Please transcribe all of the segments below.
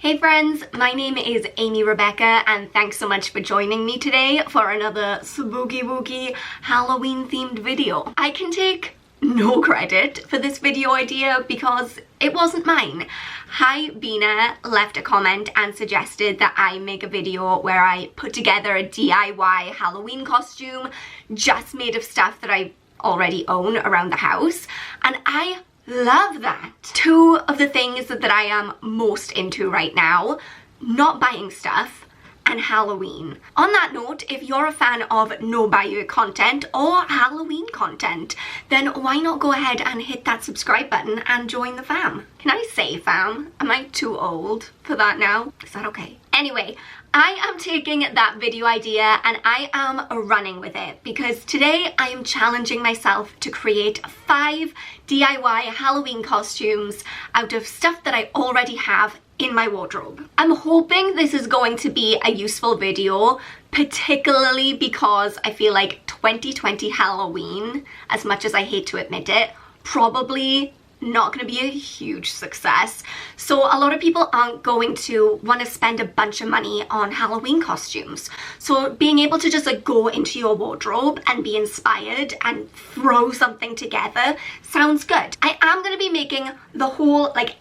Hey friends, my name is Amy Rebecca and thanks so much for joining me today for another spooky wooky Halloween themed video. I can take no credit for this video idea because it wasn't mine. Hi Bina left a comment and suggested that I make a video where I put together a DIY Halloween costume just made of stuff that I already own around the house, and I love that. Two of the things that I am most into right now: not buying stuff and Halloween. On that note, if you're a fan of no buyer content or Halloween content, then why not go ahead and hit that subscribe button and join the fam? Can I say fam? Am I too old for that now? Is that okay? Anyway, I am taking that video idea and I am running with it because today I am challenging myself to create 5 DIY Halloween costumes out of stuff that I already have in my wardrobe. I'm hoping this is going to be a useful video, particularly because I feel like 2020 Halloween, as much as I hate to admit it, probably not going to be a huge success. So a lot of people aren't going to want to spend a bunch of money on Halloween costumes. So being able to just like go into your wardrobe and be inspired and throw something together sounds good. I am going to be making the whole like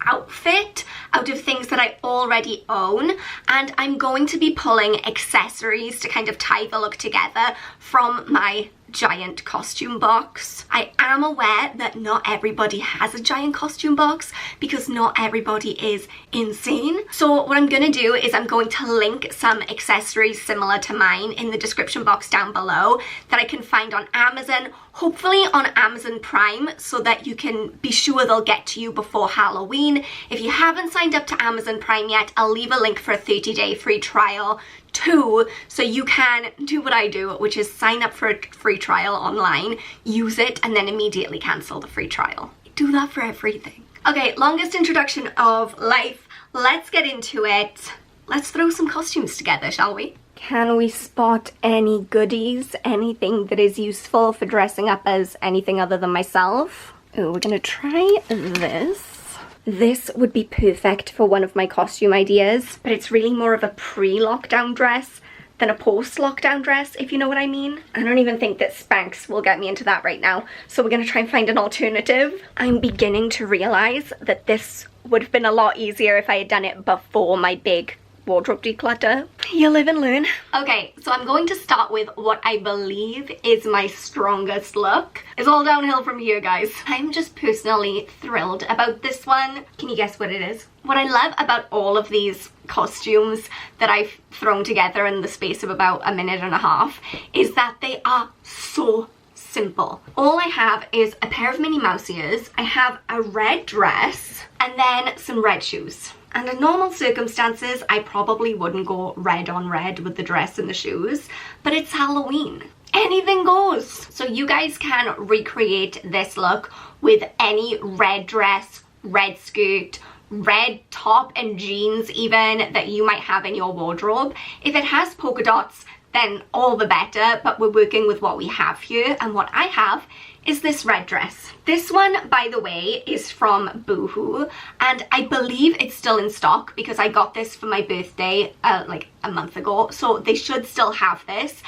outfit out of things that I already own, and I'm going to be pulling accessories to kind of tie the look together from my giant costume box. I am aware that not everybody has a giant costume box because not everybody is insane. So what I'm gonna do is I'm going to link some accessories similar to mine in the description box down below that I can find on Amazon, hopefully on Amazon Prime, so that you can be sure they'll get to you before Halloween. If you haven't signed up to Amazon Prime yet, I'll leave a link for a 30-day free trial too, so you can do what I do, which is sign up for a free trial online, use it, and then immediately cancel the free trial. I do that for everything. Okay, longest introduction of life. Let's get into it. Let's throw some costumes together, shall we? Can we spot any goodies? Anything that is useful for dressing up as anything other than myself? Oh, we're gonna try this. This would be perfect for one of my costume ideas, but it's really more of a pre-lockdown dress than a post-lockdown dress, if you know what I mean. I don't even think that Spanx will get me into that right now, so we're gonna try and find an alternative. I'm beginning to realize that this would have been a lot easier if I had done it before my big wardrobe declutter. You live and learn. Okay, so I'm going to start with what I believe is my strongest look. It's all downhill from here, guys. I'm just personally thrilled about this one. Can you guess what it is? What I love about all of these costumes that I've thrown together in the space of about a minute and a half is that they are so simple. All I have is a pair of Minnie Mouse ears, I have a red dress, and then some red shoes. And in normal circumstances, I probably wouldn't go red on red with the dress and the shoes, but it's Halloween. Anything goes. So you guys can recreate this look with any red dress, red skirt, red top and jeans even that you might have in your wardrobe. If it has polka dots, then all the better, but we're working with what we have here, and what I have is this red dress. This one, by the way, is from Boohoo, and I believe it's still in stock because I got this for my birthday like a month ago, so they should still have this.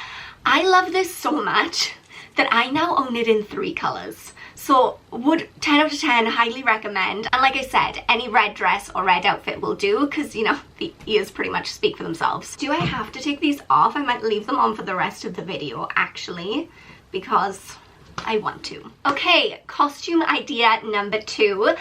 I love this so much that I now own it in 3 colors. So would 10 out of 10 highly recommend. And like I said, any red dress or red outfit will do because, you know, the ears pretty much speak for themselves. Do I have to take these off? I might leave them on for the rest of the video actually, because I want to. Okay, costume idea number 2.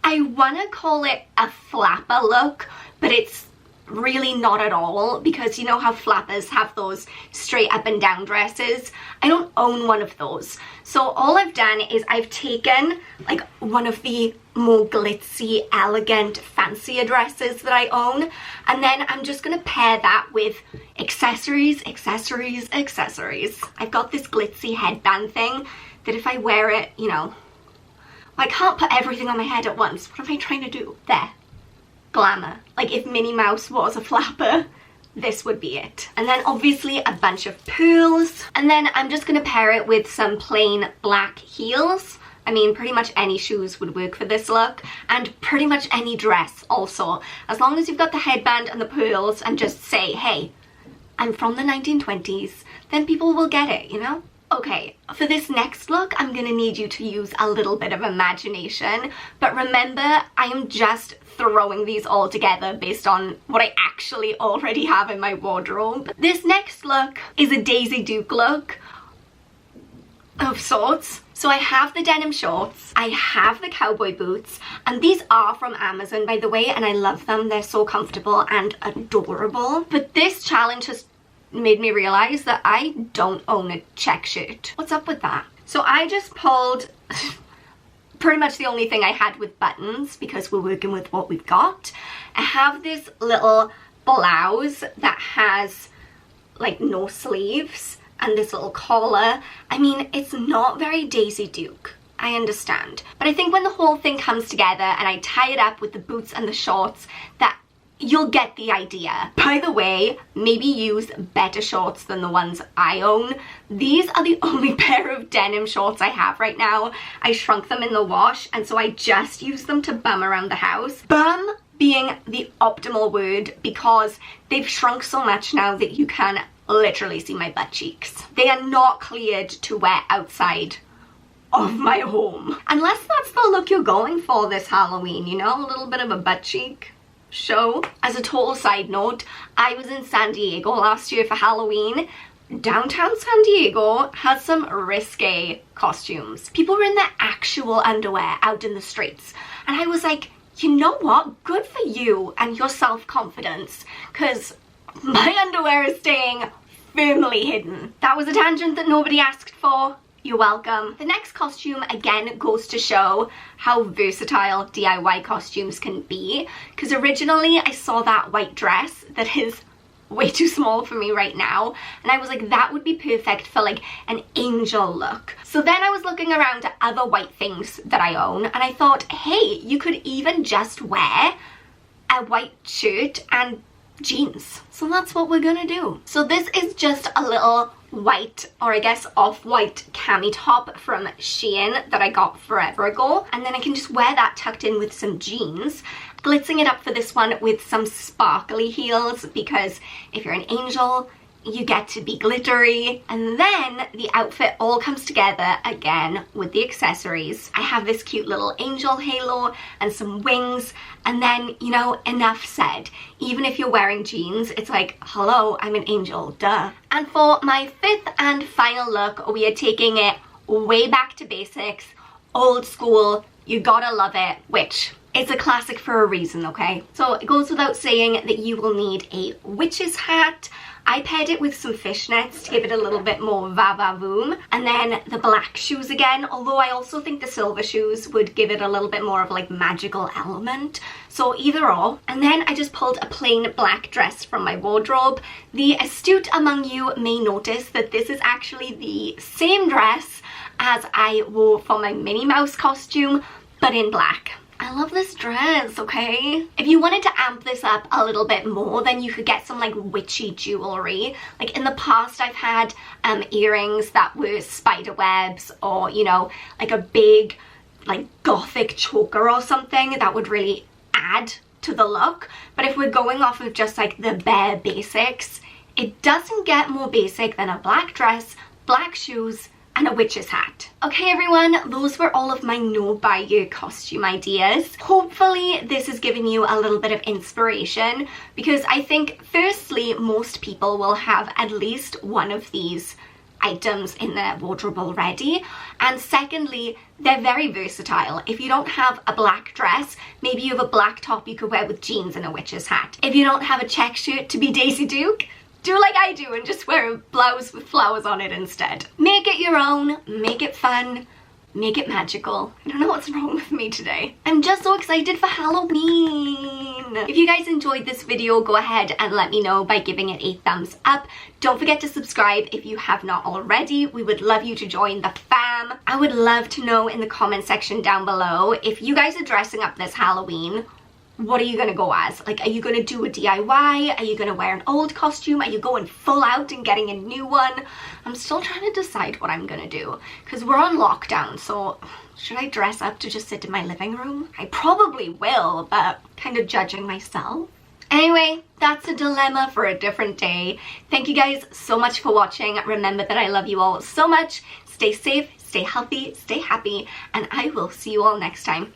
I want to call it a flapper look, but it's really not at all, because you know how flappers have those straight up and down dresses? I don't own one of those. So all I've done is I've taken like one of the more glitzy, elegant, fancier dresses that I own, and then I'm just gonna pair that with accessories, accessories, accessories. I've got this glitzy headband thing that if I wear it, you know, I can't put everything on my head at once. What am I trying to do? There. Glamour. Like if Minnie Mouse was a flapper, this would be it. And then obviously a bunch of pearls, and then I'm just gonna pair it with some plain black heels. I mean, pretty much any shoes would work for this look, and pretty much any dress also. As long as you've got the headband and the pearls and just say, hey, I'm from the 1920s, then people will get it, you know? Okay, for this next look, I'm gonna need you to use a little bit of imagination, but remember, I am just throwing these all together based on what I actually already have in my wardrobe. This next look is a Daisy Duke look of sorts. So I have the denim shorts, I have the cowboy boots, and these are from Amazon, by the way, and I love them. They're so comfortable and adorable. But this challenge has made me realize that I don't own a check shirt. What's up with that? So I just pulled pretty much the only thing I had with buttons because we're working with what we've got. I have this little blouse that has like no sleeves and this little collar. I mean, it's not very Daisy Duke, I understand. But I think when the whole thing comes together and I tie it up with the boots and the shorts, that you'll get the idea. By the way, maybe use better shorts than the ones I own. These are the only pair of denim shorts I have right now. I shrunk them in the wash, and so I just use them to bum around the house. Bum being the optimal word because they've shrunk so much now that you can literally see my butt cheeks. They are not cleared to wear outside of my home. Unless that's the look you're going for this Halloween, you know, a little bit of a butt cheek show. As a total side note, I was in San Diego last year for Halloween. Downtown San Diego has some risque costumes. People were in their actual underwear out in the streets. And I was like, you know what? Good for you and your self-confidence, because my underwear is staying firmly hidden. That was a tangent that nobody asked for. You're welcome. The next costume again goes to show how versatile DIY costumes can be, because originally I saw that white dress that is way too small for me right now, and I was like, that would be perfect for like an angel look. So then I was looking around at other white things that I own, and I thought, hey, you could even just wear a white shirt and jeans. So that's what we're gonna do. So this is just a little white, or I guess off-white cami top from Shein that I got forever ago, and then I can just wear that tucked in with some jeans, glitzing it up for this one with some sparkly heels, because if you're an angel, you get to be glittery. And then the outfit all comes together again with the accessories. I have this cute little angel halo and some wings, and then, you know, enough said. Even if you're wearing jeans, it's like, hello, I'm an angel, duh. And for my fifth and final look, we are taking it way back to basics, old school, you gotta love it, which it's a classic for a reason, okay? So it goes without saying that you will need a witch's hat. I paired it with some fishnets to give it a little bit more va-va-voom. And then the black shoes again, although I also think the silver shoes would give it a little bit more of like magical element. So either or. And then I just pulled a plain black dress from my wardrobe. The astute among you may notice that this is actually the same dress as I wore for my Minnie Mouse costume, but in black. I love this dress, okay? If you wanted to amp this up a little bit more, then you could get some like witchy jewelry. Like in the past, I've had earrings that were spider webs, or, you know, like a big like gothic choker or something that would really add to the look. But if we're going off of just like the bare basics, it doesn't get more basic than a black dress, black shoes, and a witch's hat. Okay everyone, those were all of my no buy year costume ideas. Hopefully this has given you a little bit of inspiration, because I think firstly most people will have at least one of these items in their wardrobe already, and secondly they're very versatile. If you don't have a black dress, maybe you have a black top you could wear with jeans and a witch's hat. If you don't have a check shirt to be Daisy Duke, do like I do and just wear a blouse with flowers on it instead. Make it your own, make it fun, make it magical. I don't know what's wrong with me today. I'm just so excited for Halloween. If you guys enjoyed this video, go ahead and let me know by giving it a thumbs up. Don't forget to subscribe if you have not already. We would love you to join the fam. I would love to know in the comment section down below if you guys are dressing up this Halloween, what are you gonna go as? Like, are you gonna do a DIY? Are you gonna wear an old costume? Are you going full out and getting a new one? I'm still trying to decide what I'm gonna do, because we're on lockdown, so should I dress up to just sit in my living room? I probably will, but kind of judging myself. Anyway, that's a dilemma for a different day. Thank you guys so much for watching. Remember that I love you all so much. Stay safe, stay healthy, stay happy, and I will see you all next time.